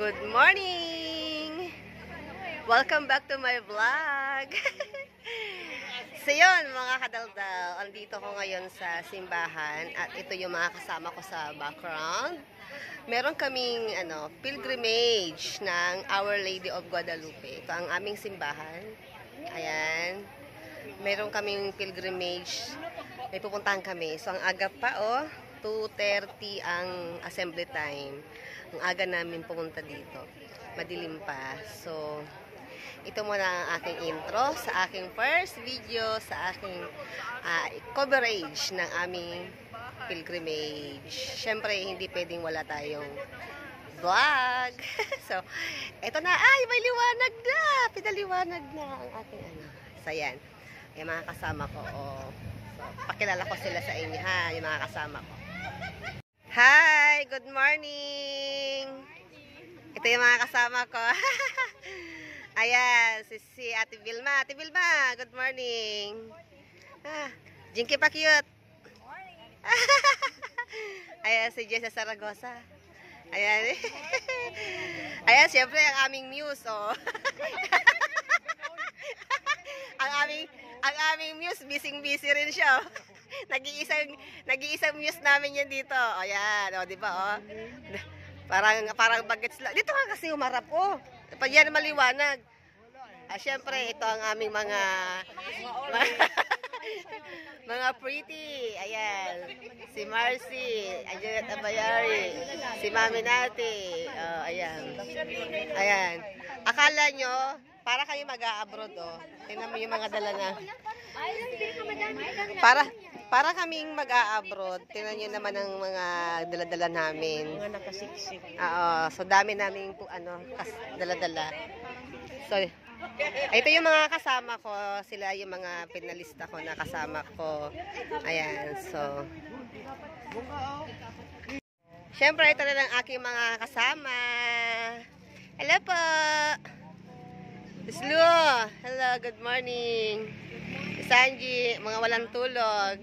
Good morning! Welcome back to my vlog! So yun mga kadaldal, andito ko ngayon sa simbahan at ito yung mga kasama ko sa background. Meron kaming pilgrimage ng Our Lady of Guadalupe. Ito ang aming simbahan. Ayan. Meron kaming pilgrimage. May pupuntahan kami. So ang aga pa 2:30 ang assembly time. Ang aga namin pumunta dito. Madilim pa. So ito muna ang aking intro sa aking first video sa aking coverage ng aming pilgrimage. Siyempre, hindi pwedeng wala tayong vlog. So, ito na. Ay, may liwanag na. Pinaliwanag na ang aking So, yan. Yung mga kasama ko. So, pakilala ko sila sa inyo, ha? Yung mga kasama ko. Hi! Good morning! Ito yung mga kasama ko. Ayan, si Ate Vilma. Ate Vilma, good morning. Jinky pa cute. Ayan, si Jessa Saragosa. Ayan. Ayan, syempre ang aming muse, ang aming muse, busy rin siya. Nag-iisang muse namin yan dito. Ayan, di ba, Parang bagets lang. Dito ka kasi umarap, Pag yan maliwanag. Siyempre, ito ang aming mga pretty. Ayan. Si Marcy. Ayan, Abayari. Si Mami Nati. Ayan. Ayan. Akala nyo, para kayo mag-a-abroad, Tingnan mo yung mga dala na. Para kaming mag-a-abroad, tingnan nyo naman ang mga dala-dala namin. Mga nakasiksik. So dami namin dala-dala. So, ito yung mga kasama ko. Sila yung mga pinalista ko na kasama ko. Ayan, so. Siyempre, ito na lang aking mga kasama. Hello po! Islu! Hello, good morning! Sanji, mga walang tulog.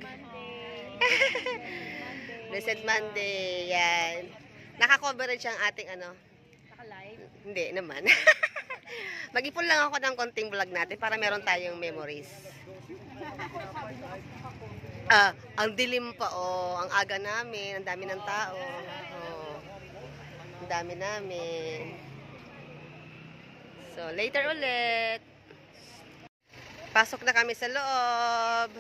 Blessed Monday. Yan. Naka-coverage ang ating Naka-live? Hindi naman. Mag-ipon lang ako ng konting vlog natin para meron tayong memories. Ang dilim pa, ang aga namin, ang dami ng tao. Ang dami namin. So, later ulit. Pasok na kami sa loob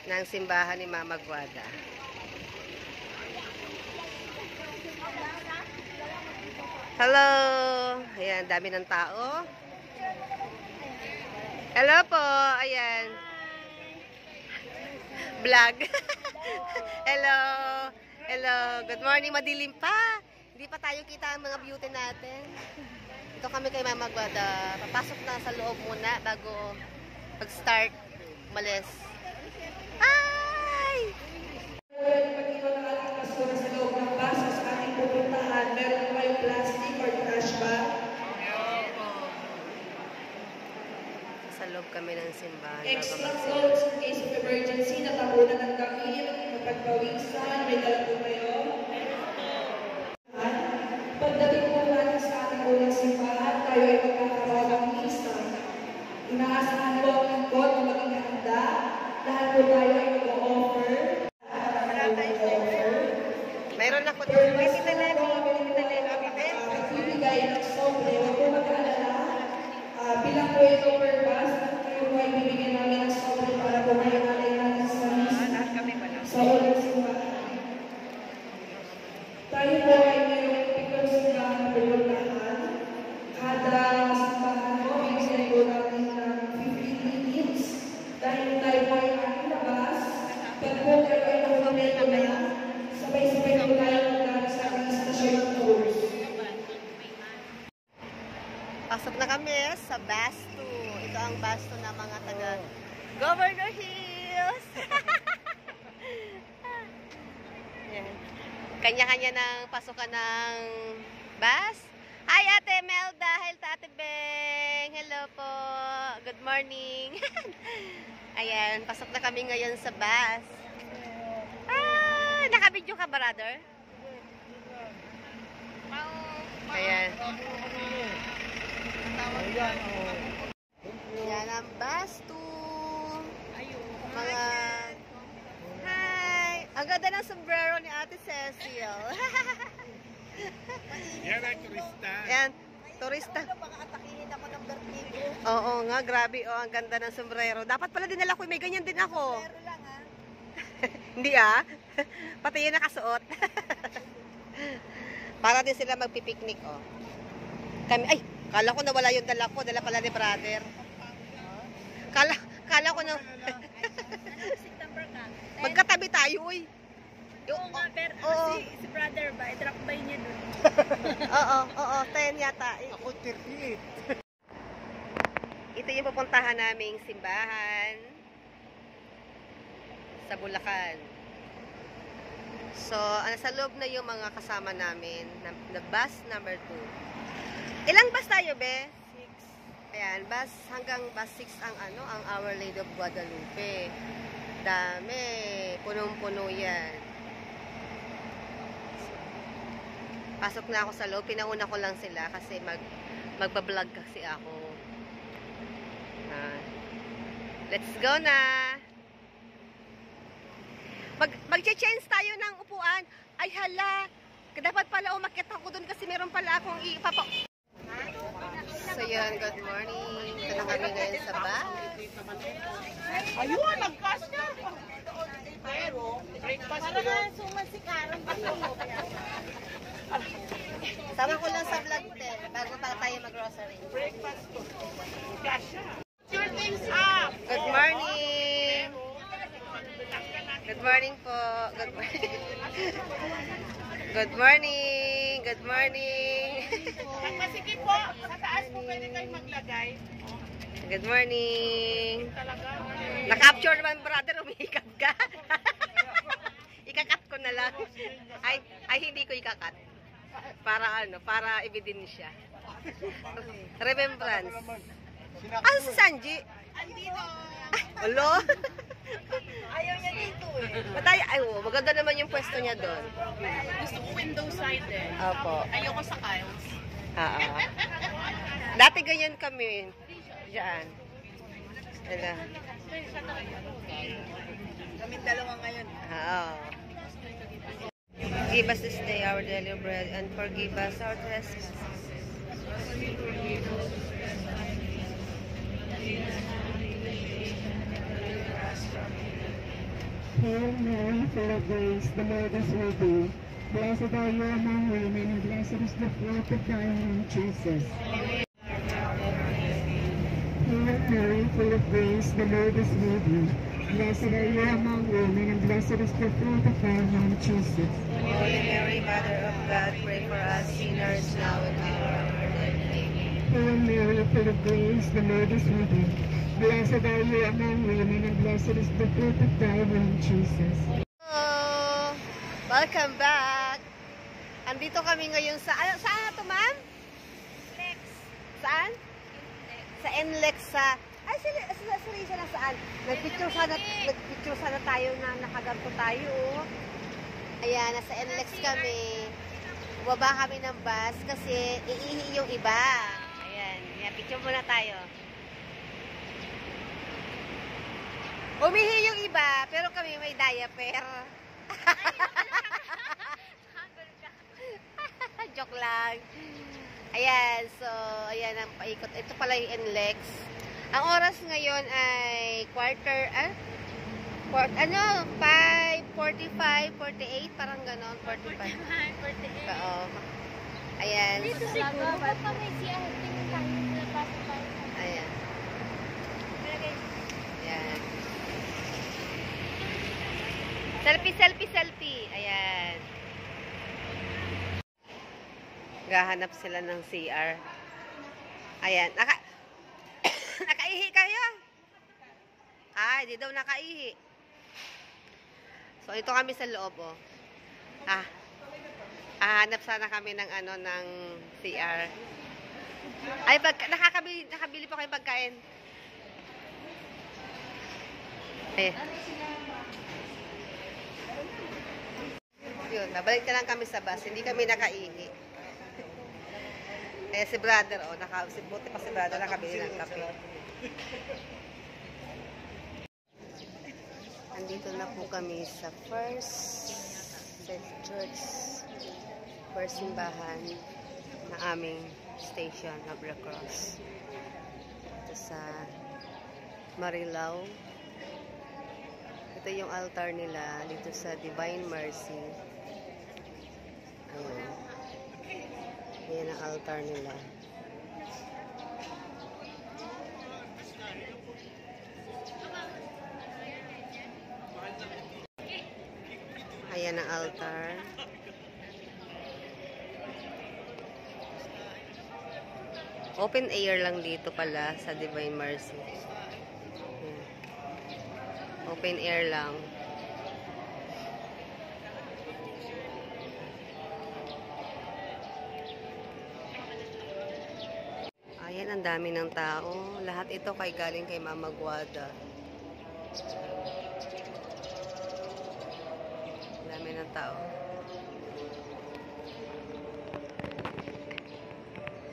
ng simbahan ni Mama Guada. Hello! Ayan, dami ng tao. Hello po! Ayan. Vlog. Hello! Hello! Good morning! Madilim pa! Hindi pa tayo kita ang mga beauty natin. Ito kami kay Mama Guada. Papasok na sa loob muna bago pag-start umalis. Hi! Pag-iwan ng ating pastor sa loob ng basa sa ating pupuntahan, meron po kayong plastic or trash bag? Sa loob kami ng simbahan. Extra clothes in case of emergency, natabunan ng damit, kapag pawisan, may dala po kayo. Pagdating po natin sa ating unang simbahan, tayo ay magkakaroon ng lista. Inaasahan po ang lingkod na maging handa. Lahat po tayo ay mag-offer. Mayroon ako dito. May Bibigay ng sobre. Huwag po mag-alala. Bilang po ito per bus, kayo po ay bibigyan namin ng sobre para po kayo alay natin sa lista. Sa unang simbahan. Tayo po ay mayroong pikong simbahan na pupuntahan. Kada simbahan po, bibigyan po natin ng 15 minutes. Dahil tayo po ay aking labas. Pag po kayo ay nakamento na, sabay-sabay po tayo magdaan sa aking stasyon ng tours. Pasok na kami sa Basto. Ito ang Basto na mga taga Governor Hills. Yan. Kanya-kanya ng pasukan ng bus. Hi Ate Melda, hello Ate Beng. Hello po. Good morning. Ayan, pasok na kami ngayon sa bus. Nakabidyo ka, brother? Ayan. Cecil. Yan ay turista. Yan, turista. Baka atakihin ako ng vertigo. Oo nga, grabe. Oh, ang ganda ng sombrero. Dapat pala dinala ko, may ganyan din ako. Pero lang ha. Hindi ah. Pati yun nakasuot. Para din sila magpipiknik, oh. Kami, ay, kala ko nawala yung dala ko. Dala pala ni brother. Kala ko na. September ka. Magkatabi tayo, uy. Oo nga, pero Oo. si brother ba, i-drop by niya dun. Oo, 10 yata. Ako 38. Ito yung pupuntahan naming simbahan sa Bulacan. So, sa loob na yung mga kasama namin na bus number 2. Ilang bus tayo, be? 6. Ayan, bus hanggang bus 6 ang ang Our Lady of Guadalupe. Dami, punong-puno yan. Pasok na ako sa loob, pinauna ko lang sila kasi magbablog kasi ako. Let's go na! Mag-change tayo ng upuan. Ay hala! Dapat pala umakyat ako dun kasi meron pala akong So yun, good morning. Ito na kami ngayon sa bahay. Ayun, nag-cash na. Pero, breakfast ko yun. sumasikaran Sama ko lang sa vlog din bago pa tayo mag-grocery. Breakfast ko. Cash na. Your things up. Good morning! Good morning po. Good morning. Good morning. Good morning. Sige po, sa taas po pwede kayo maglagay. Good morning. Talaga. Na-capture naman, brother. Umihikap ka. Ikakat ko na lang. Ay hindi ko ikakat. Para ebidensya. Remembrance. Ah, si Sanji. Andito. Olo. Ayaw niya dito eh. Matay, maganda naman yung pwesto niya doon. Gusto ko window side eh. Opo. Ayoko sa Kyles. Oo. Dati ganyan kami. Diyan. Ala. Kami dalawa ngayon. Oo. Give us this day our daily bread and forgive us our trespasses. Hail Mary, full of grace, the Lord is with thee. Blessed are you among women, and blessed is the fruit of thy womb, Jesus. Hail Mary, full of grace, the Lord is with thee. Blessed are you among women, and blessed is the fruit of thy womb, Jesus. Holy Mary, Mother of God, pray for us sinners now and at the hour of our death. Amen. Hail Mary, full of grace, the Lord is with thee. Blessed are you among women, and blessed is the fruit of thy womb, Jesus. Hello! Welcome back! Andito kami ngayon sa... saan ito, ma'am? Lex. Saan? Sa NLEX sa... Ay, Risa na saan? Nagpicture sana tayo na nakaganto tayo. Ayan, nasa NLEX kami. Bumaba kami ng bus kasi iihi yung iba. Ayan, picture muna tayo. Umihi yung iba, pero kami may diaper. Joke lang. Ayan, so, ayan ang paikot. Ito pala yung NLEX. Ang oras ngayon ay 5:45, 48, parang ganon, 45. 48. Oo. Ayan. Dito siguro. Ba't pa may CR? Tingin tayo. Napasok tayo. Ayan. Ayan. Selfie. Ayan. Gahanap sila ng CR. Ayan. Nakaihi kayo? Ay, di daw nakaihi. So, ito kami sa loob, oh. Hanap sana kami ng ng CR. Ay, nakabili pa kayo pagkain. Yun, nabalik na lang kami sa bus. Hindi kami nakaihi. Si brother, buti pa si brother nakabili ng kape. Andito na po kami sa first Sa church or simbahan na aming station, Abra Cross. Ito sa Marilao. Ito yung altar nila dito sa Divine Mercy. Ayan. Ayan ang altar nila. Ayan ang altar. Open air lang dito pala sa Divine Mercy. Ayan. Open air lang. Ayan, ang dami ng tao. Lahat ito galing kay Mama Guada. Ang dami ng tao.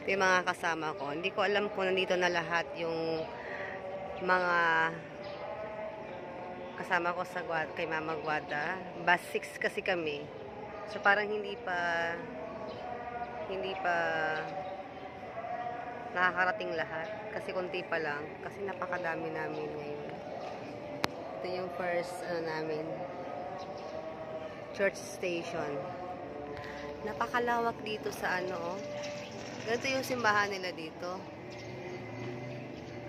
Ito yung mga kasama ko. Hindi ko alam kung nandito na lahat yung mga kasama ko sa kay Mama Guada. Bus 6 kasi kami. So parang hindi pa nakakarating lahat. Kasi konti pa lang. Kasi napakadami namin ngayon. Ito yung first namin. Church station. Napakalawak dito sa ganito yung simbahan nila dito.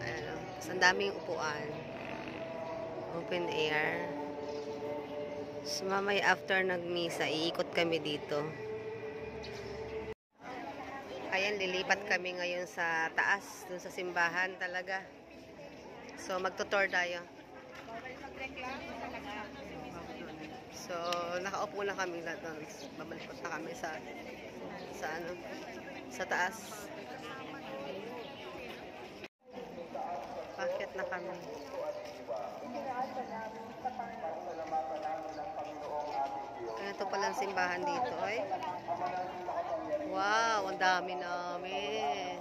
Ayan, ang daming upuan. Open air. So mamaya after nagmisa, iikot kami dito. Ayan, lilipat kami ngayon sa taas, dun sa simbahan talaga. So, magtutour tayo. So, nakaupo na kami lahat doon. Babalik na kami sa taas. Bakit na kami? Ito palang simbahan dito, ay. Wow, ang dami namin.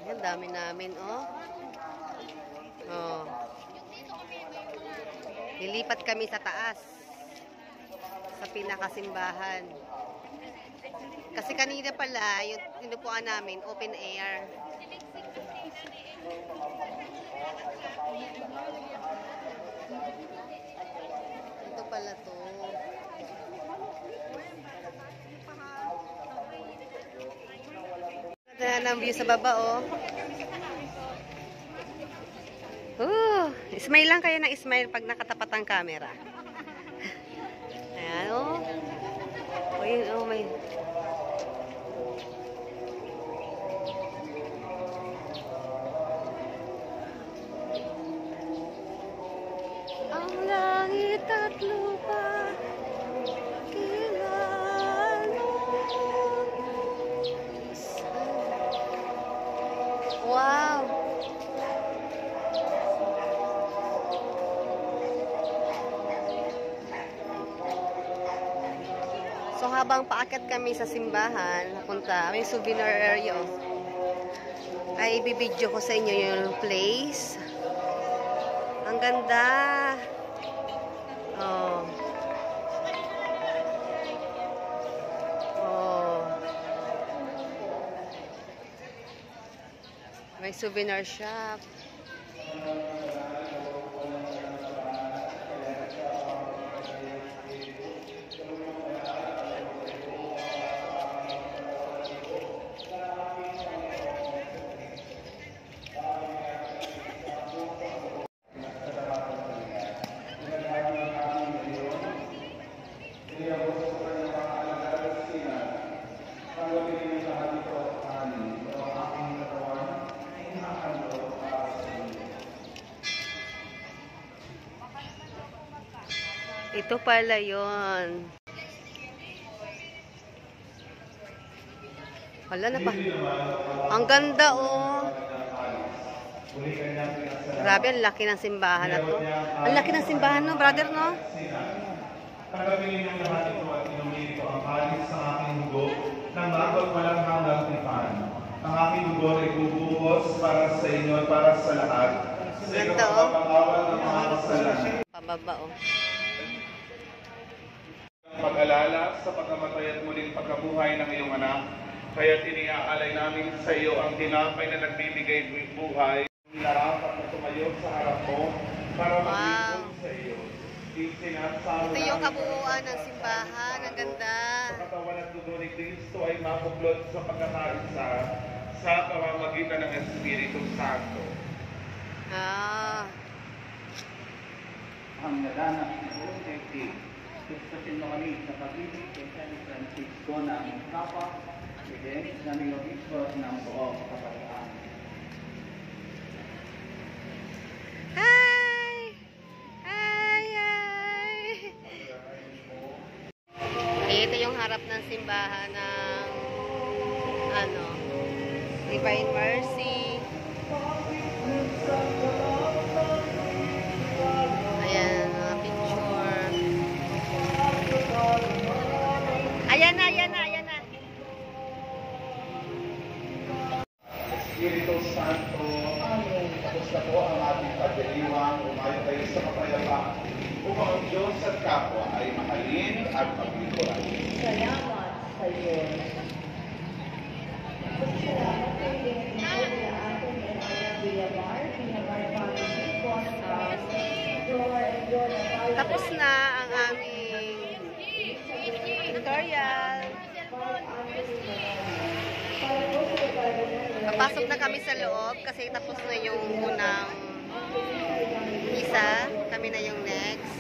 Ang dami namin, oh. Oh. Lilipat kami sa taas. Sa pinakasimbahan. Kasi kanina pala, yung tinupuan namin, open air. Ito pala to. Ganda ng view sa baba, oh. Smile lang kayo ng smile pag nakatapat ang camera. Ayan, oh. Oh, yun, oh, may... Ang langit at lupa, wow! So habang paakyat kami sa simbahan, napunta, may souvenir area. Ay ibibidyo ko sa inyo yung place. Ang ganda. Oh. Oh. May souvenir shop. Ito pala yun. Wala na ba? Ang ganda, oh. Grabe, ang laki ng simbahan na to. Ang laki ng simbahan, no, brother, no? Tanggapin ninyong lahat ito at inumin ito ang alis sa aking dugo ng bago at walang hanggang tipan. Ang aking dugo ay bubuhos para sa inyo at para sa lahat. Sa Ganda, iyong oh. pagkakawal ng mga kasalanan. Pababa, oh. Pag-alala sa pagkamatay at muling pagkabuhay ng iyong anak, kaya tiniaalay namin sa iyo ang tinapay na nagbibigay buhay. Narapat na tumayo sa harap mo para maglingkod sa iyo. Ito yung kabuuan ng simbahan. Ang ganda. Sa katawan at dugo ni Kristo ay makuklod sa pagkakaisa sa pamamagitan ng Espiritu Santo. Ang nadanas ng buong daigdig, gustusin mo kami sa pag-ibig kay San Francisco na ang Papa, Presidente ng Obispo ng buong kapayapaan. Hi! Hi! Hi! Ito yung harap ng simbahan ng Divine Mercy. Ayan, mga picture. Ayan na. Espiritu Santo, tapos na po ang ating pagdiriwang, umayo kayo sa kapayapaan, upang ang Diyos at kapwa ay mahalin at maglingkuran. Salamat sa Diyos. Salamat sa iyo, na ating Villamar, Tapos na ang aming tutorial. Papasok na kami sa loob kasi tapos na yung unang isa. Kami na yung next.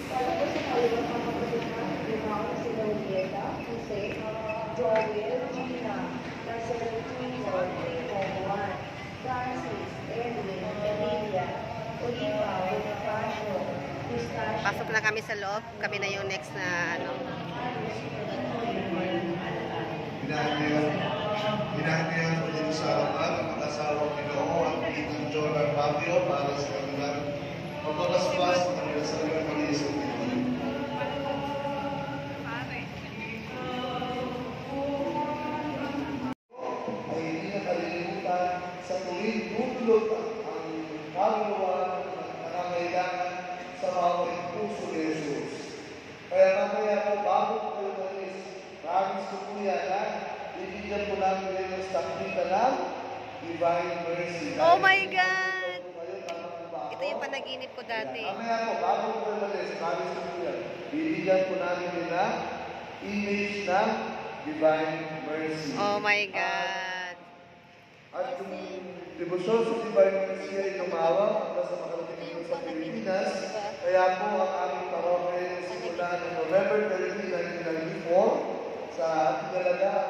Pasok na kami sa loob. Kami na yung next na Hinahanayan ko dito sa harapan ang mag-asawang Ginoo at Pinang Jonah Fabio para sa kanilang pagpapaspas ng kanilang sariling pag-iisip nito. Ay hindi na kalilimutan sa tuwing dudulot ang kaluluwa ng nangangailangan sa bawat puso ni Jesus. Kaya mamaya po bago ko kayo malis, maraming sukuya na bibigyan po namin kayo ng sakita ng Divine Mercy. Oh my God! Ito yung panaginip ko dati. Mamaya po, bago ko kayo malis, maraming sukuya, bibigyan po namin kayo ng image ng Divine Mercy. Oh my God! At yung debosyon sa Divine Mercy ay lumawa hanggang sa makarating dito sa Pilipinas. Kaya po ang aming parokya ay simula ng November 30, 1994 sa pinalagaan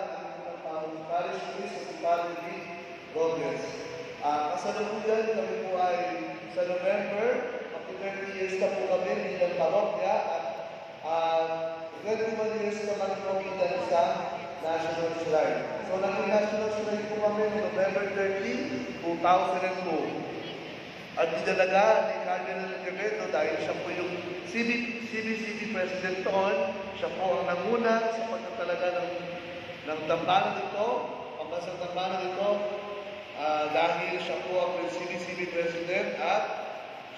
ng aming parish priest sa Padre V. Gomez. Kasalukuyan kami po ay sa November, after 30 years na po kami bilang parokya at 21 years naman po bilang sa National Shrine. So, naging National Shrine po kami noong November 30, 2002. At dinalagaan ni Cardinal Quevedo dahil siya po yung CBCB President noon. Siya po ang nanguna sa pagtatalaga ng tambanan nito, pambasang tambanan nito, dahil siya po ang CBCB President at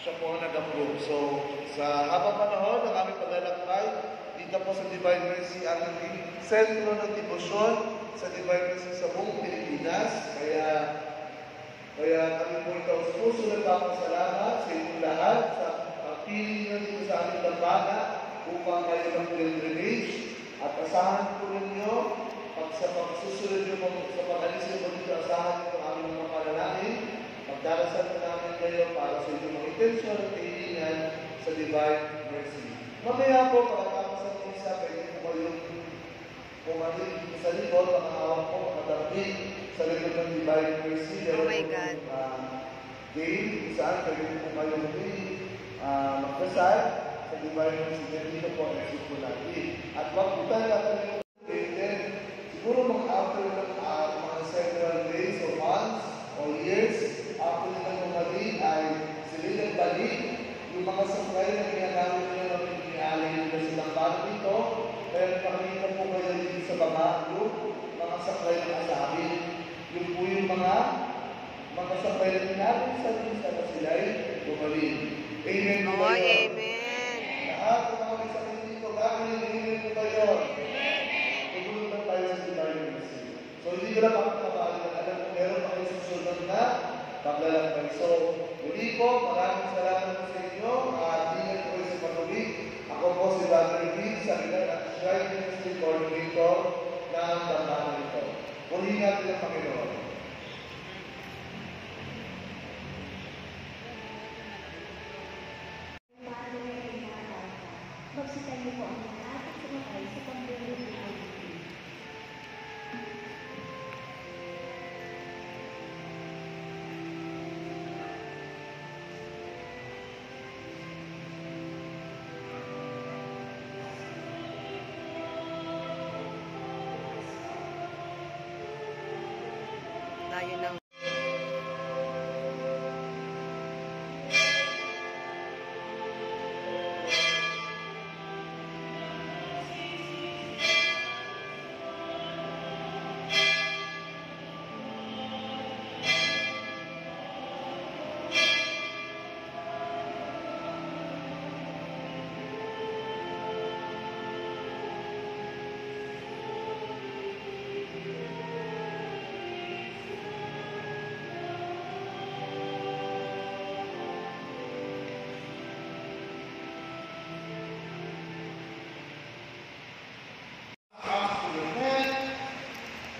siya po ang nag-approve. So, sa habang panahon ng aming paglalakbay, dito po sa Divine Mercy, ang naging sentro ng debosyon sa Divine Mercy sa buong Pilipinas. Kaya kami po ikaw puso na papasalamat sa inyong lahat sa pagpili nyo dito sa aming dambana upang kayo mag-pilgrimage at asahan po ninyo sa pagsusunod nyo sa pag-alisin mo dito, asahan nyo ang aming mga panalangin. Magdarasal po namin kayo para sa inyong mga intensyon at kailangan sa Divine Mercy. Mamaya po, pagkatapos ng isa, pwede po kayong pumalit sa likod, makahawak po, makatapit sa likod ng Divine Mercy. Oh my God. Game, saan pwede po kayong magkasal sa Divine Mercy. Dito po ang isip natin. At wag po tayo nakalimutan, siguro mga after ng mga several days or months or years, after nila bumalik ay sila nagbalik yung mga supply na ginagamit nila ng pinialay nila silang bago dito. Kaya nakikita po kayo dito sa baba, yung mga supply na sa amin. Yung po yung mga makasabay na natin sa misa na sila'y bumalik. Amen po Oh, kayo. amen. Lahat ng mga isa dito, gagawin, amen po kayo. Tutulog lang tayo sa Divine Mercy. So, hindi ko lang makakabahan na alam kung meron pa kayo susunod na paglalakbay. So, muli po, maraming salamat po sa inyo. Ingat po sa patuloy. Ako po si Brother Reed, sa Shrine Ministry Coordinator ng Damdaman ito. Muli natin ang Panginoon. Magsita niyo po ang lahat at sumakay sa pambilog ng Tayo ng Us to repent,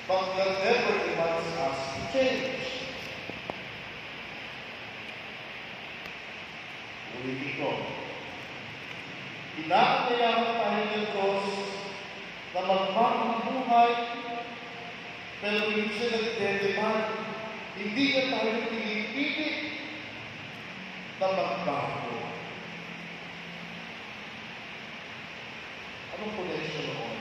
but that never demands us to change. Ulitin ko. Kinakailangan tayo ng Diyos na magmahal buhay, pero minsan nagdedemand, hindi na tayo pinipilit na magbago. Anong potential noon?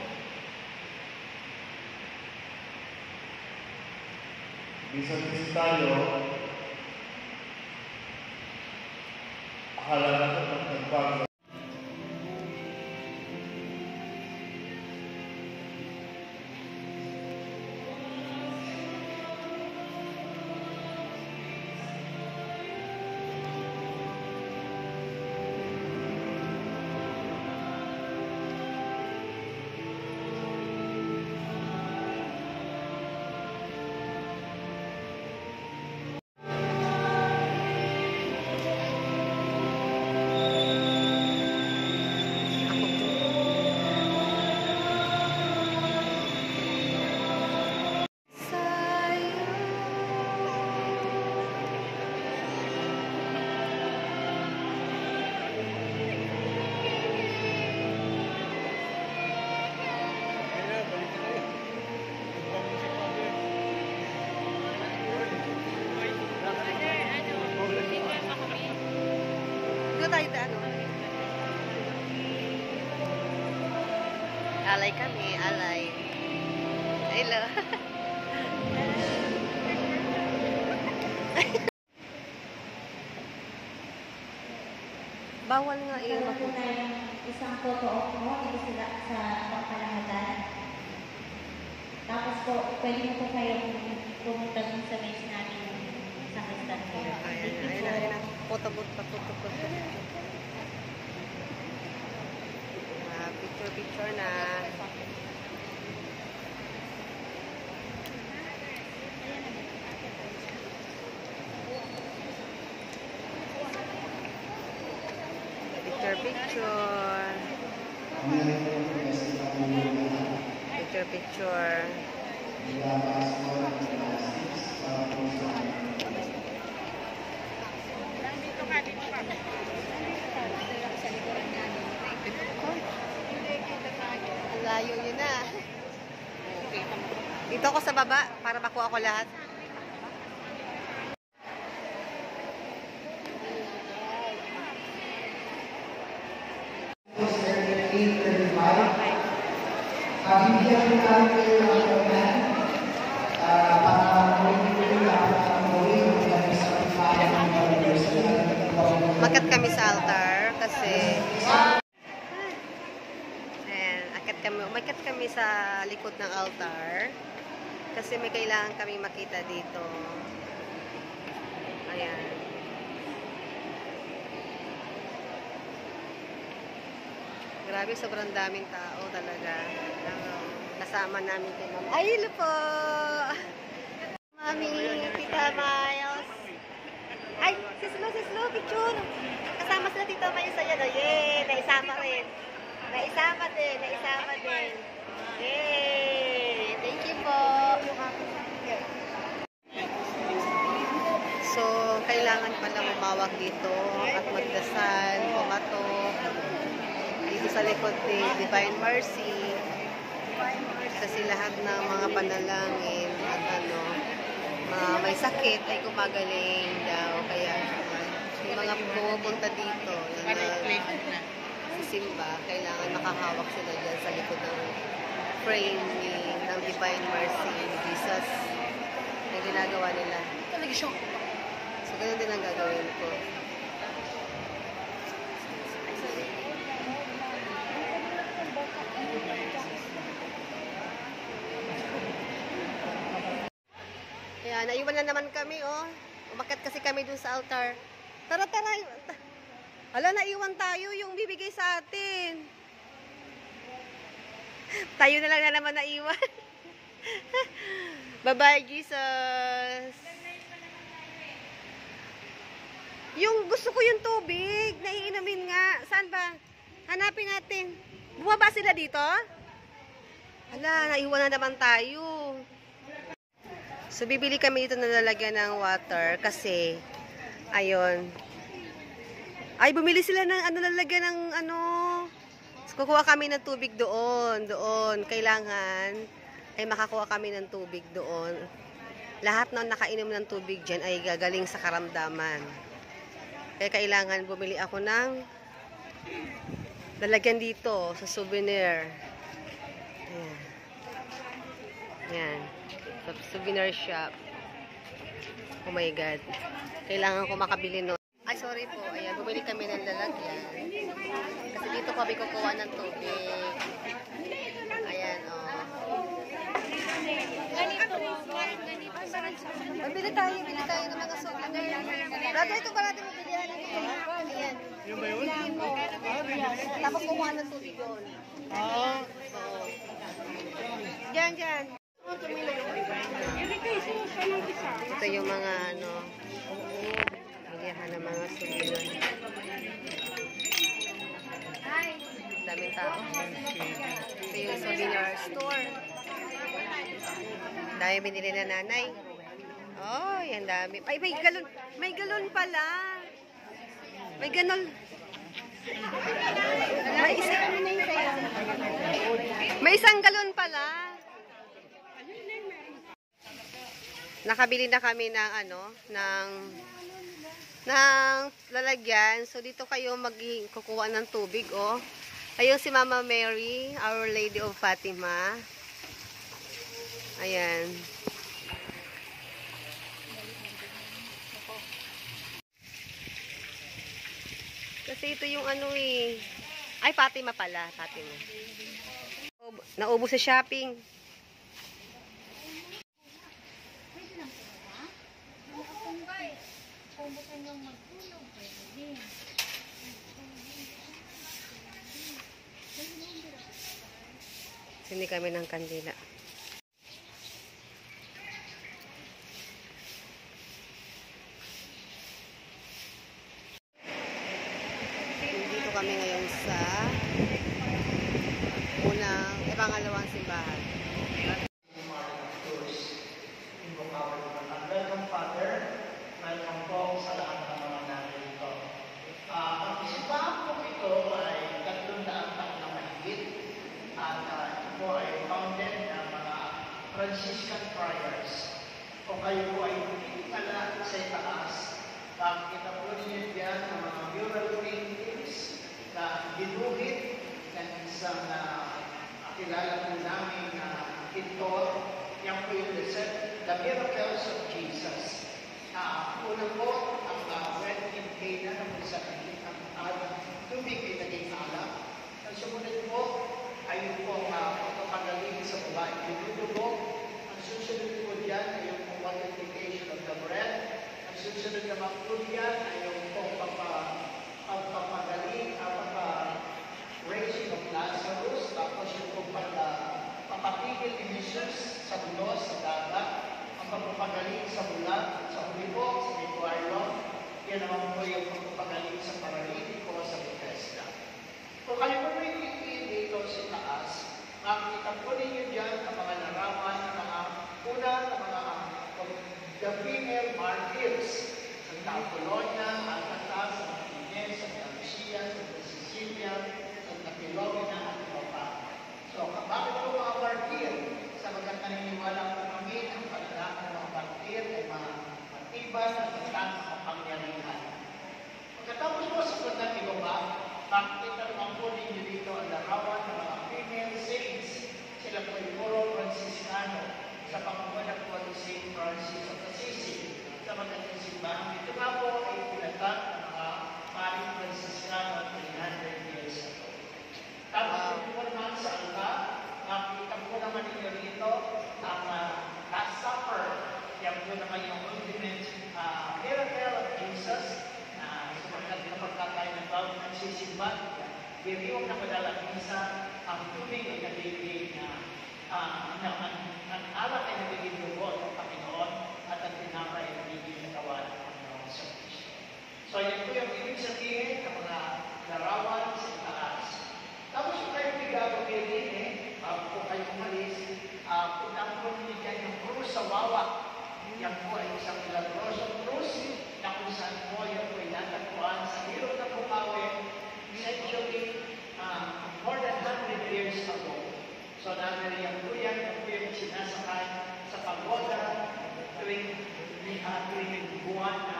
Minsan tayo, akala natin na nagbago. tayo ano? Alay kami, alay. Hello. Bawal nga yun. Magkaroon po tayo ng isang photo op mo dito sila sa pangkalahatan. Tapos po, pwede mo po kayo pumunta dun sa base namin sa Kristan Fair. Ayun na. Photo. Picture na. Picture. Ang layo yun na. Dito ako sa baba para makuha ko lahat. Bibigyan ko namin kayo ng comment para Makat kami sa altar kasi umakyat kami sa likod ng altar Kasi may kailangan kami makita dito. Ayan. Grabe, sobrang daming tao talaga. Kasama namin kay Ma'am. Ay, hello po! Mami, Tita Miles. Ay, sislo, picture. Kasama sila Tita Miles sa yan. Yay! Naisama rin. Naisama din. Yay! Thank you po. So, kailangan pala umawak dito at magdasal, pumatok dito sa likod ni Divine Mercy. Kasi lahat ng mga panalangin at may sakit ay gumagaling daw. Kaya yung mga pumupunta dito sa simba, kailangan makahawak sila dyan sa likod ng frame ng Divine Mercy ni Jesus na ginagawa nila. So, ganun din ang gagawin ko. Kaya naiwan na naman kami, oh. Umakyat kasi kami dun sa altar. Tara. Hala, naiwan tayo yung bibigay sa atin. Tayo na lang na naman naiwan. Bye-bye, Jesus. Yung gusto ko yung tubig, naiinumin nga. Saan ba? Hanapin natin. Bumaba sila dito? Hala, naiwan na naman tayo. So, bibili kami dito na lalagyan ng water kasi, ayun. Ay, bumili sila ng lalagyan ng So, kukuha kami ng tubig doon. Kailangan ay makakuha kami ng tubig doon. Lahat ng nakainom ng tubig dyan ay gagaling sa karamdaman. Kaya kailangan bumili ako ng lalagyan dito sa souvenir. Ayan. Ayan. Sa souvenir shop. Oh my God. Kailangan ko makabili nun. Ay, sorry po. Ayan, bumili kami ng lalagyan. Kasi dito kami kukuha ng tubig. Ayan, oh. Bili tayo ng mga souvenir. Brother, ito ba natin mabilihan? Ayan. Tapos kukuha ng tubig doon. Oo. Diyan. Ito yung mga bilihan ng mga souvenir. Daming tao. Ito yung souvenir store. Dami binili na nanay. Oh, yan dami. Ay, may galon. May galon pala. May ganon. May isang galon pala. Nakabili na kami ng ng lalagyan. So, dito kayo kukuha ng tubig, oh. Ayun si Mama Mary, Our Lady of Fatima. Ayan. Kasi ito yung Ay, Fatima pala. Fatima. Naubos sa shopping. Hindi kami ng kandila. Dito kami ngayon sa pangalawang simbahan. Welcome, Father. Welcome po sa lahat ng mga narito. Ang simbahan po ito ay 300 taon na mahigit. At ito po ay founded ng mga Franciscan friars. Kung kayo po ay pala sa itaas, makikita po ninyo dyan ang mga mural paintings na ginuhit ng isang kilala po namin na pintor. Yan po yung The Miracles of Jesus. Una po, ang wedding in Cana na po sa ang tubig ay naging alam. Ang sumunod po ay yung pagpapagaling sa babae. Ang susunod baptismal. Giliwag na padalamisa ang tubig ay nagiging ang alak ay nagiging dugo ng Panginoon at ang tinapay ay nagiging katawan ng Panginoon sa Kristo. So yan po yung ibig sabihin ng mga larawan sa itaas. Tapos kung kayo gagawin bago po kayo umalis, punang po binigyan yung krus sa wawa. Yan po ay isang milagrosong krus na kung saan po yan po ay natagpuan sa hirap na Bukawi, century, more than 100 years ago. So nangyari po yan po yung sinasakay sa pagoda tuwing buwan na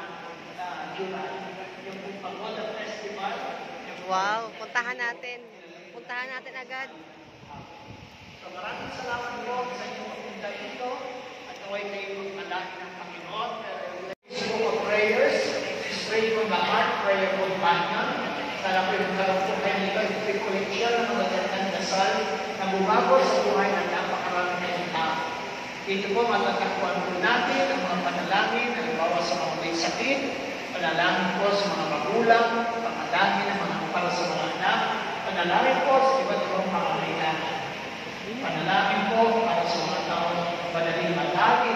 July. Yung pagoda festival. Wow, puntahan natin. Puntahan natin agad. So maraming salamat po sa inyong pumunta dito at naway kayo malaki ng Panginoon. Book of Prayers, Straight from the Heart, Prayer Companion. Sana po yung karoon po kayo nito, ipikuliksyon ng mga gandang dasal na bumago sa buhay ng napakarami ng tao. Dito po matatagpuan po natin ang mga panalangin, halimbawa sa mga may sakit, panalangin po sa mga magulang, panalangin ng mga para sa mga anak, panalangin po sa iba't ibang pangangailangan. Panalangin po para sa mga taong madaling matagi,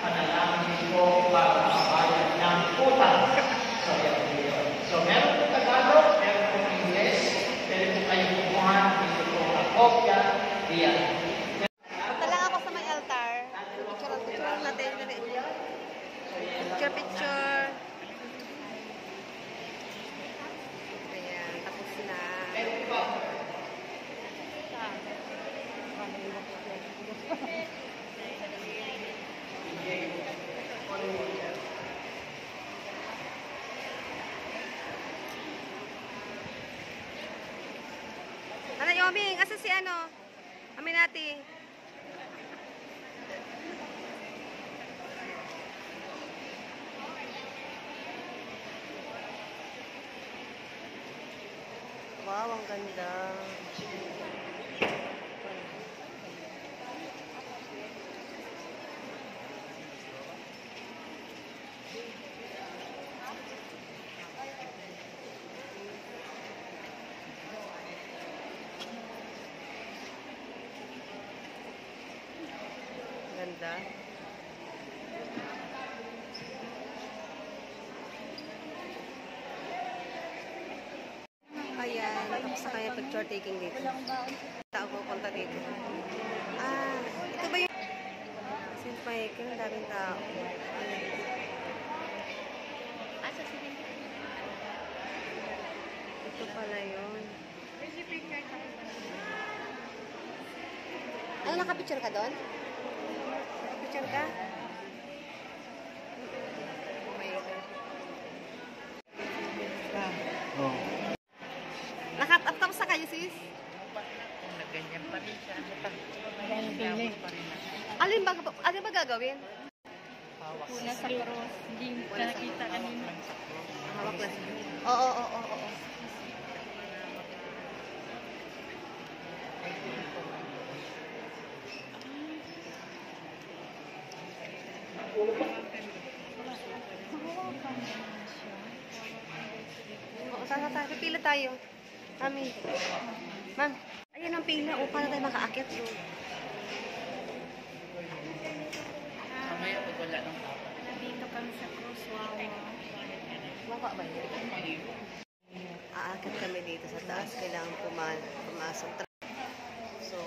panalangin po para makabayad ng utang. So, yan po yun. So, meron po Tagalog, meron po English, pwede po kayong kumuha, dito po ang kopya, diyan. Punta lang ako sa may altar. Picture natin. Picture. Ayan, tapos na. Ano, Yoming? Asa si ano? Aminati. Wow, ang ganda. Ganda. Ayan, tapos na kaya picture taking dito. Tao pupunta dito. Ito ba yung St. Michael? Daming tao. Ito pala yun. Ano, nakapicture ka doon? Nakapicture ka? Oh my God. Oh. Nakatapos na kayo, sis? Ganyan pa rin siya. Alin ba gagawin? Una sa cross, hindi nakita kanina. Hawak na siya. Oo. Tara, pipila tayo. Mami. Ma'am, ayan ang pila. O, paano tayo makaakit? Mamaya pag wala ng tao. Dito kami sa cross, Mapa ba yun? Aakit kami dito sa taas. Kailangan pumasok. So,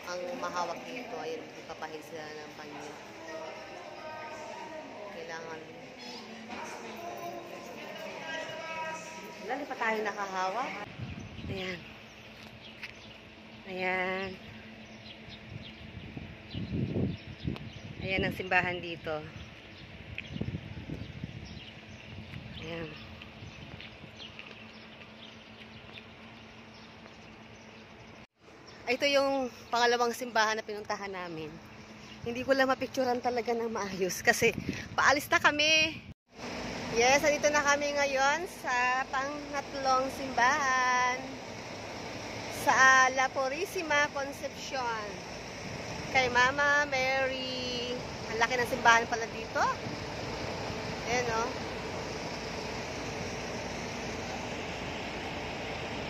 ang mahawak dito, ayun, ipapahin sila ng panyo. Kailangan lali pa tayo nakahawak. Ayan. Ayan. Ayan ang simbahan dito. Ayan. Ito yung pangalawang simbahan na pinuntahan namin. Hindi ko lang mapicturan talaga ng maayos kasi paalis na kami. Yes, dito na kami ngayon sa pangatlong simbahan sa La Purísima Concepcion. Kay Mama Mary. Ang laki ng simbahan pala dito. Ayan o.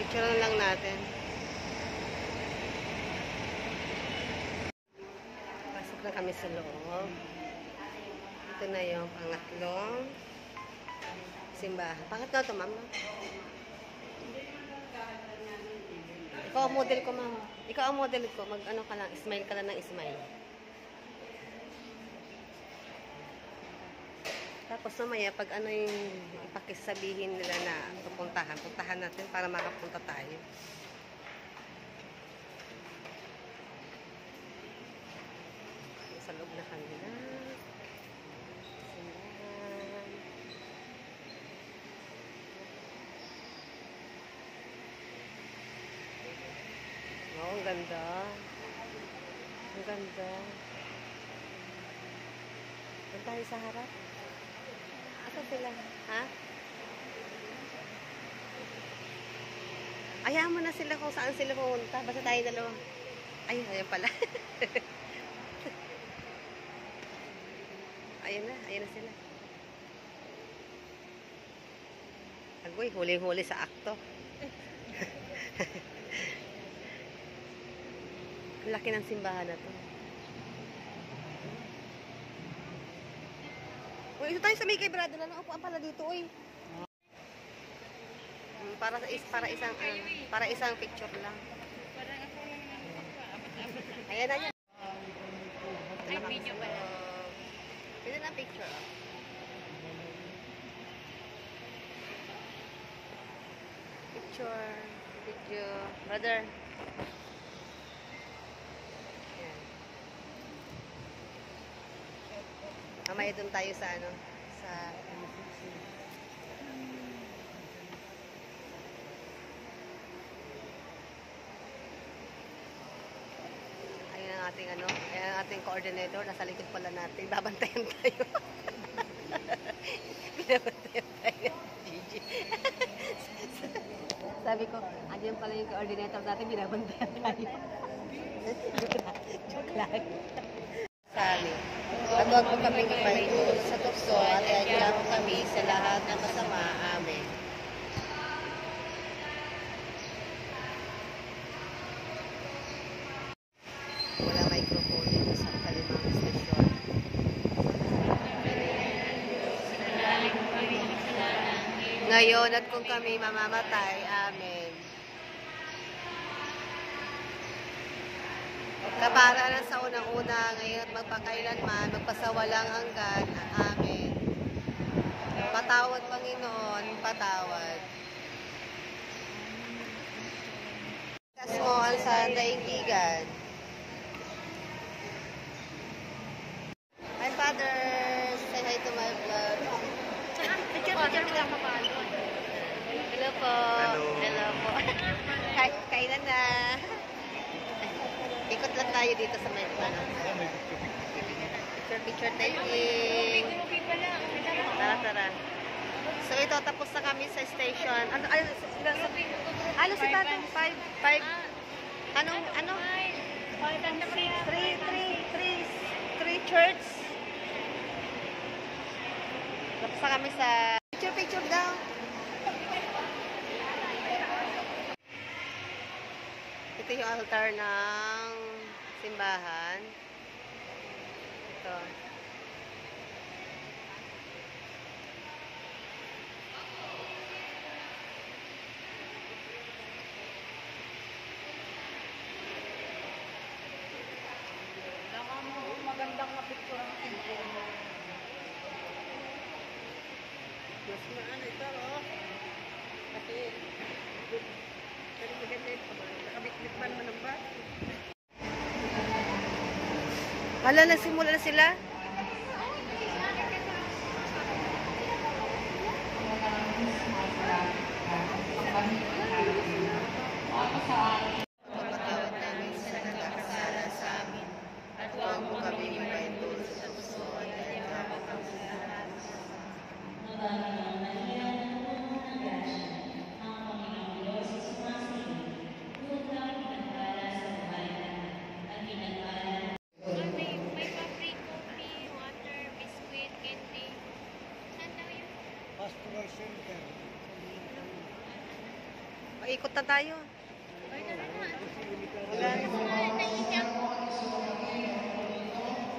Picture lang natin. Pasok na kami sa loob. Ito na yung pangatlong simbahan. Pangatlo to, ma'am. Ikaw ang model ko, ma'am. Ikaw ang model ko. Mag-ano ka lang, smile ka lang ng smile. Tapos mamaya, pag ano yung ipakisabihin nila na puntahan natin para makapunta tayo. Sa loob na kami na. Simbahan. Oh, ang ganda. Ang ganda. Doon tayo sa harap. Asan sila? Ha? Ayaw mo na sila kung saan sila pumunta. Basta tayo dalawa. Ay, ayan pala. Ayan na sila. Agoy, huli-huli sa akto. Ang laki ng simbahan na to. Uy, ito tayo sa may kay Brado na lang. Upuan pala dito, uy. Para isang picture lang. Ayan na yan. Ay, video pala. Pwede na picture. Picture. Video. Brother. Mamaya doon tayo sa ano, sa ayun ang ating ano, ayan ang ating coordinator, nasa likod pala natin, babantayan tayo. Binabantayan tayo. Gigi. Sabi ko, andyan pala yung coordinator natin, binabantayan tayo. Joke lang. Sabi, at huwag mo kaming ipahitul sa tukso at iadya mo kami sa lahat ng masama. Amen. Wala microphone dito sa kalimang stasyon. Ngayon at kung kami mamamatay. Amen. Kapararan sa unang-una, ngayon at magpakailanman, magpasawalang hanggan. Amen. Patawad, Panginoon, patawad. Kas mo ang sa daigdigan. My father, say hi to my vlog. Picture lang kapalo. Hello po. Hello po. Kainan na. Ikot lang tayo dito sa may ano. Picture taking. Tara. So ito, tapos na kami sa station. Ano si Tatang? 5? Ano? 3 church. Tapos na kami sa picture daw. Ito yung altar ng simbahan. Ito. Magandang mapicture ang picture mo. Mas maano ito, oh. Kasi, maganda ito. Nakabitbit man naman ang bus. Hala, nagsimula na sila? Patawad namin sa nagkakasala sa amin at huwag mo kami ipahitul sa tukso at iadya mo kami sa lahat. Pastoral Center. Ikot na tayo. Wala na.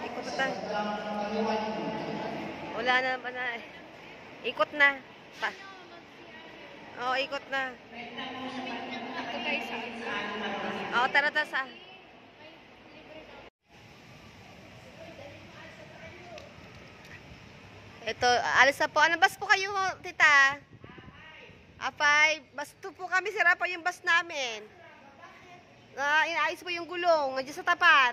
Ikot na tayo. Wala na naman na. Ikot na. Oo, ikot na. Oo, tara sa. Ito, alis na po. Ano bus po kayo, tita? Apay, bus to po kami. Sira pa yung bus namin. Inaayos po yung gulong. Nandiyan sa tapat.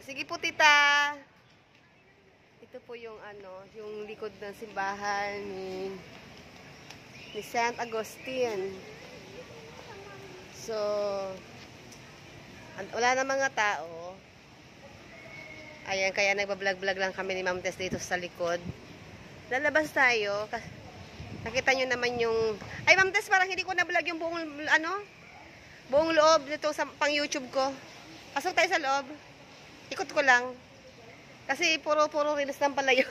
Sige po, tita. Ito po yung yung likod ng simbahan ni Saint Agustin. So, wala na mga tao. Ayan, kaya nagbablog-vlog lang kami ni Ma'am Tess dito sa likod. Lalabas tayo. Nakita nyo naman yung... Ay, Ma'am Tess, parang hindi ko na-vlog yung buong loob nito sa pang YouTube ko. Pasok tayo sa loob. Ikot ko lang. Kasi puro reels lang pala yun.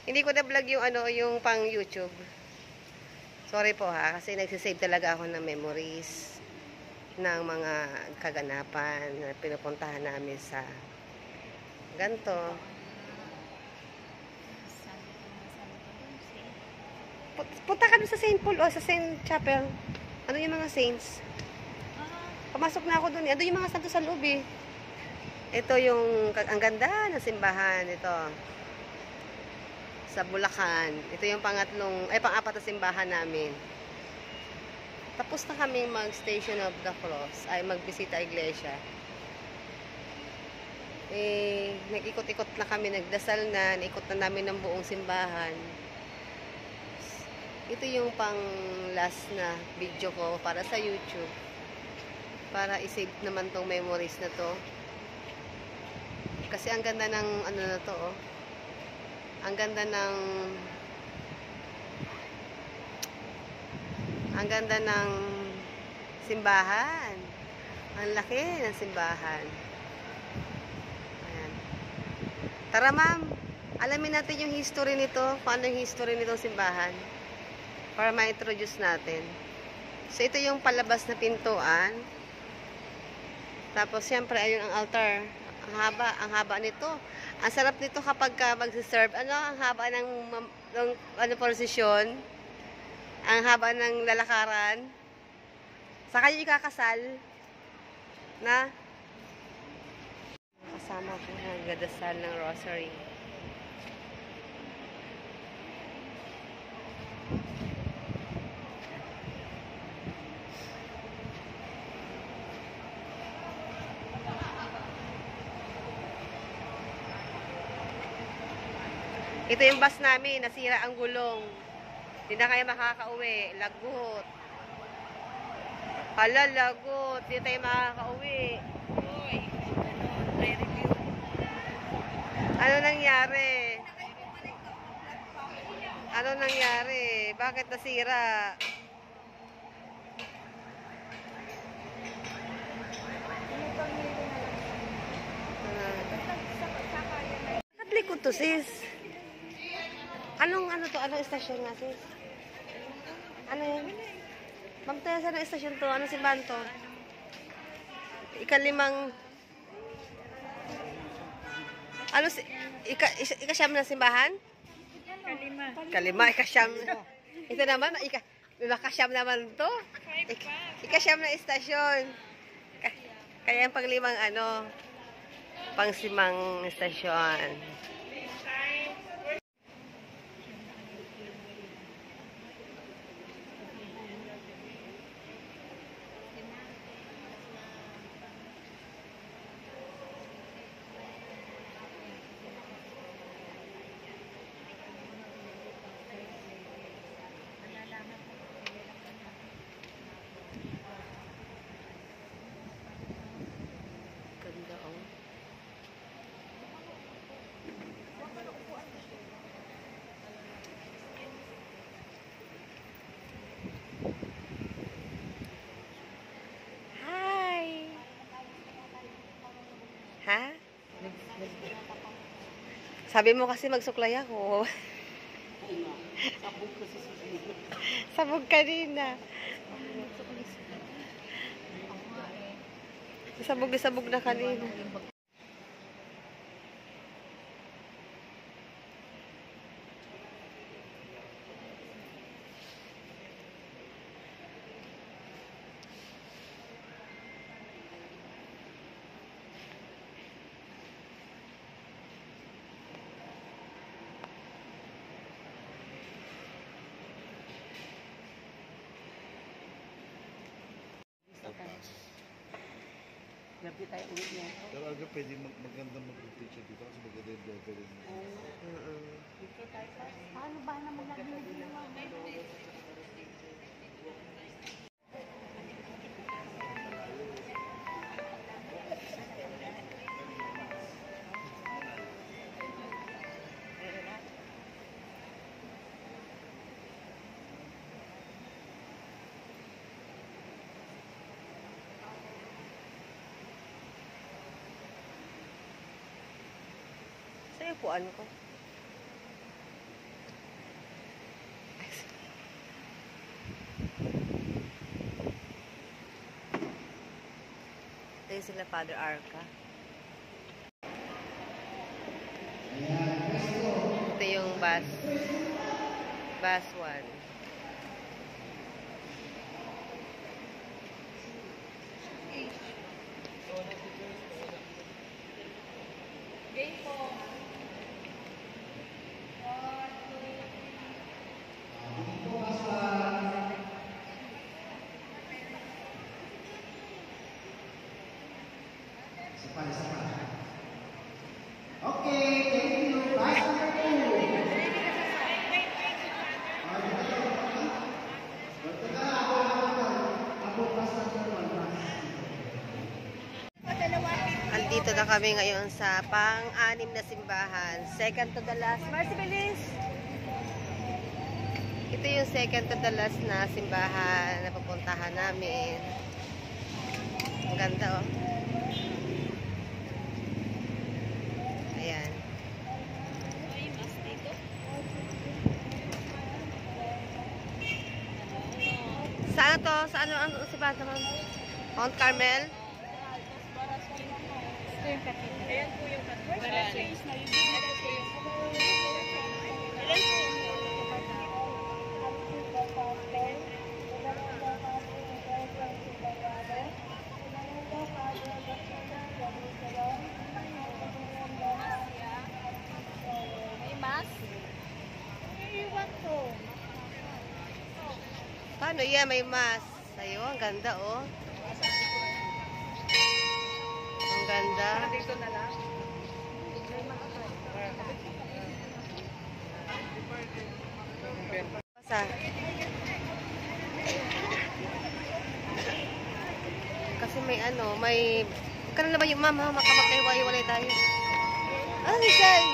Hindi ko na-vlog yung yung pang YouTube. Sorry po ha, kasi nagsisave talaga ako ng memories ng mga kaganapan na pinupuntahan namin sa ganito. Punta kami sa St. Paul o sa St. Chapel. Ano yung mga saints? Pumasok na ako doon. Ano yung mga santo sa loob eh. Ito yung, ang ganda ng simbahan. Ito. Sa Bulacan. Ito yung pang-apat na simbahan namin. Tapos na kami mag-Station of the Cross. Ay, magbisita iglesia. Nag-ikot-ikot na kami. Nagdasal na. Naikot na namin ng buong simbahan. Ito yung pang last na video ko para sa YouTube. Para i-save naman tong memories na to. Kasi ang ganda ng na to, oh. Ang ganda ng simbahan. Ang laki ng simbahan. Ayan. Tara, ma'am. Alamin natin yung history nito. Kung ano yung history nitong simbahan. Para ma-introduce natin. So, ito yung palabas na pintuan. Tapos, siyempre, ayun ang altar. Ang haba nito. Ang sarap nito kapag magsiserve. Ang haba ng prosesyon. Ang haba ng lalakaran. Saka yung ikakasal. Na? Kasama ko na nagdadasal ng rosary. Ito yung bus namin, nasira ang gulong. Hindi na kayo makakauwi. Lagot. Hala, lagot. Hindi tayo makakauwi. Ano nangyari? Ano nangyari? Bakit nasira? Bakit likod to, sis? Anong istasyon nga, sis? Ano yun? Ma'am Tess, anong istasyon to? Anong simbahan to? Ikalimang... Ikasyam na simbahan? Kalima, ikasyam. Ito naman, ikasyam naman to. Ikasyam na istasyon. Kaya yung panglimang pangsimang istasyon. Ha? Sabi mo kasi magsuklay ako. Sabog kanina. Sabog na kanina. Gabi tayo uwi niya. Pero aga pwede maganda mag-teacher dito kasi maganda yung level rin. Paano ba naman namin ginawa? Sa upuan ko. Ito sila Father Arca. Ito yung bus 1. Andito na kami ngayon sa pang-anim na simbahan. Second to the last. Marcy, bilis! Ito yung second to the last na simbahan na pupuntahan namin. Ang ganda, oh. Ayan. Saan to? Sa ano simbahan naman? Mount Carmel? Ayan po yung space na yung space. Ilan po? May mas? Iwan ko. Paano yan? May mas. Ayo, ang ganda, oh. Ang ganda. Dito na lang. Basa. Kasi may ano, may... Kailan na ba yung mama? Makamagkaiwalay tayo. Ah, si Shai!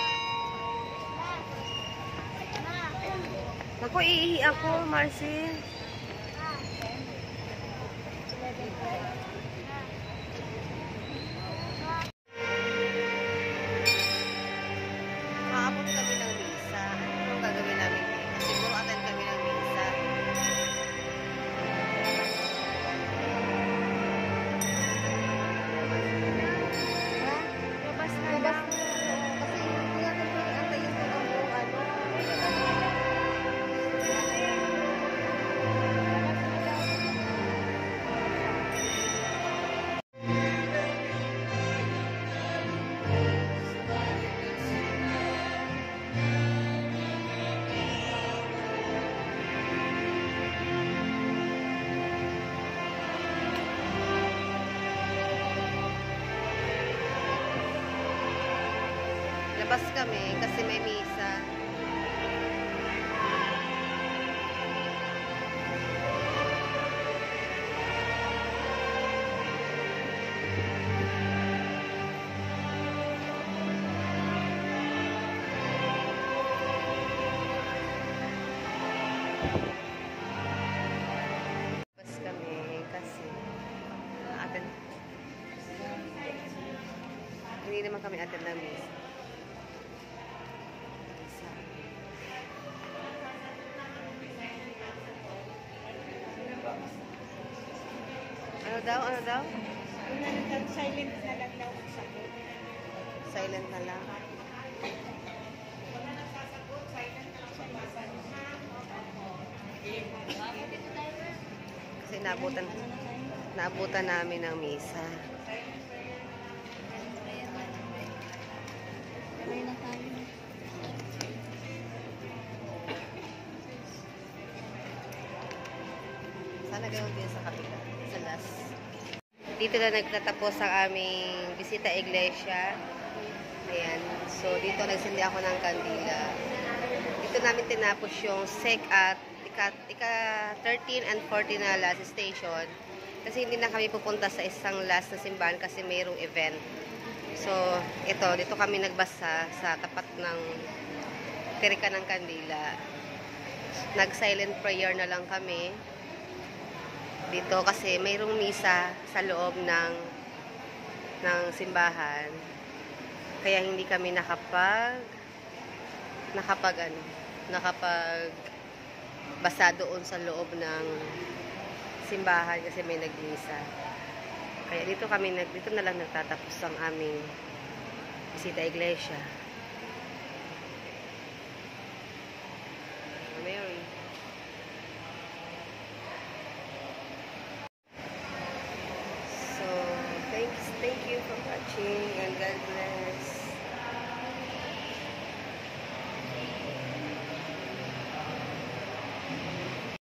Naku, iihi ako, Marcy. Maabot kami ng misa. Anong gagawin namin dito? Siguro attend kami ng misa. Labas na lang. Kasi hindi natin pwede antayin ko ng buong ano. Labas kami kasi may misa. Labas kami kasi attend. Hindi naman kami attend ng misa. daw? Ano daw? Silent na lang daw ang sagot. Silent na lang. Kasi naabutan namin ng misa. Sana ganoon din sa kapila, sa last. Dito na nagtatapos ang aming bisita iglesia. Ayan. So, dito nagsindi ako ng kandila. Dito namin tinapos yung ika 13 and 14 na last station. Kasi hindi na kami pupunta sa isang last na simbahan kasi mayroong event. So, dito kami nagbasa sa tapat ng tirika ng kandila. Nag-silent prayer na lang kami dito kasi mayroong misa sa loob ng simbahan. Kaya hindi kami basa doon sa loob ng simbahan kasi may nagmisa. Kaya dito na lang nagtatapos ang aming bisita iglesia. Mary. So, thank you for watching and God